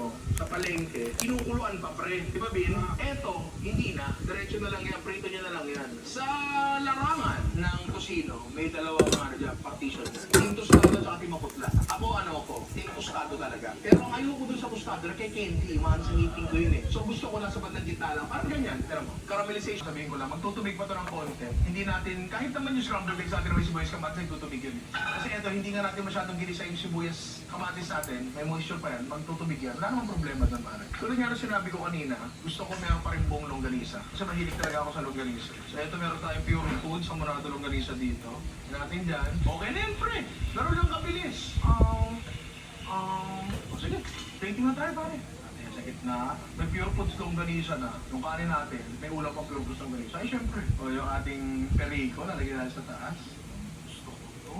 ano, sa palengke, kinukuluan pa pre. Di ba, Bin? Eto, hindi na. Diretso na lang yan, prito niya na lang yan. Sa larangan ng kusino, may dalawang ano dyan, partition. Team tostado at saka team maputla. Ako ano ko, team tostado talaga. Pero ang ayoko dun sa tostado, kay Kenty, man sa ngipin ko yun eh. So gusto ko lang sa bandang gitna lang, parang ganyan. Pero mo, caramelization, sabihin ko lang, magtutubig pa to ng konti. Hindi natin, kahit naman yung scrambled eggs natin, may sibuyas kamatis, tutubig yun. Kasi eto, hindi nga natin masyadong ginisa yung sibuyas kamatis natin, may moisture pa yan, magtutubig yan. Wala namang problema doon pare. Tulad nga na sinabi ko kanina, gusto ko meron pa rin buong longganisa. Kasi mahilig talaga ako sa longganisa. So eto, meron tayong pure food sa Monado longganisa dito. Natin dyan. Okay na yan, pre. Laro lang kabilis. Sige, painting na tayo pare. Ayan, sa gitna, may pure foods longganisa na. Yung kanin natin, may ulam pa pure foods longganisa. Ay, syempre. O yung ating perico, nalagyan natin sa taas. Gusto ko to.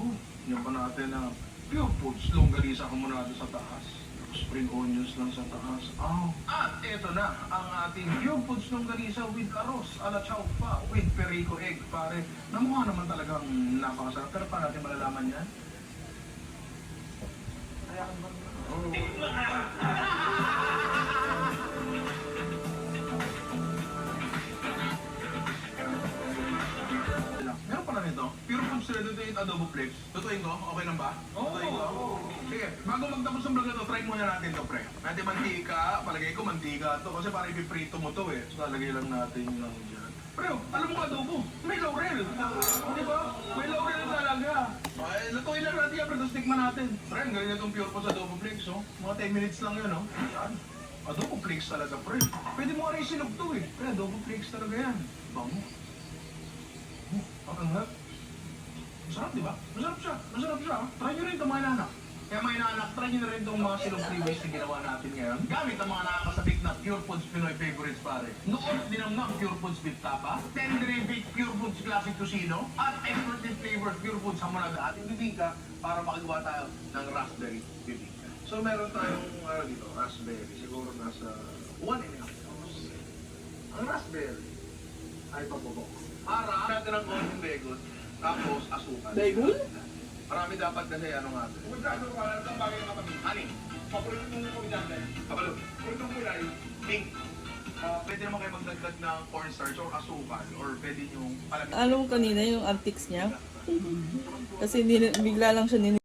Yan pa natin na pure foods longganisa kumunado sa taas. Spring onions lang sa taas. At eto na, ang ating pure foods longganisa with arroz, ala chow pa, with perico egg, pare. Namukha naman talagang napakasarap. Pero paano natin malalaman yan? Meron pala nito. Pure foods sila dito yung adobo flakes. Tutuin ko? Okay lang ba? Tutuin ko? Sige, bago magtapos ng vlog na to, try muna natin to, pre. Natin mantika, palagay ko mantika to kasi parang ipiprito mo to eh. So, lalagay lang natin lang dyan. Pre, alam mo adobo, may laurel. Di ba? May laurel talaga. Ay, lutuin lang natin yan, pre, tapos tikman natin. Pre, ang galing na itong pure foods adobo flakes, oh. Mga 10 minutes lang yun, oh. Yan. Adobo flakes talaga, pre. Pwede mo rin sinog to eh. Pre, adobo flakes talaga yan. Bango. Ang harap. Masarap, di ba? Masarap siya. Masarap siya. Try nyo rin ito, mga inanak. Kaya mga inanak, try nyo na rin itong mga silog freeways na ginawa natin ngayon. Gamit ang mga nakakasabik na Pure Foods Pinoy favorites, pare. Noon, dinamnang Pure Foods Beef Tapa, Tendere Bake Pure Foods Classic Tocino, at expertly flavored Pure Foods Hamonada ating bibingka para makagawa tayo ng raspberry bibingka. So meron tayong, dito, raspberry. Siguro nasa 1.5 ounce. Ang raspberry ay pabobok. Para natin ang konting begon, tapos asukal. Begon? Marami dapat kasi ano nga. Kumagkano ka lang sa bagay na kami. Ani? Papulit mo ko dyan dahil. Kapalo? Kulitong kulay. Pink. Pwede naman kayo magdagdag ng cornstarch or asukal or pwede yung Alam mo kanina yung antics niya? Kasi bigla lang siya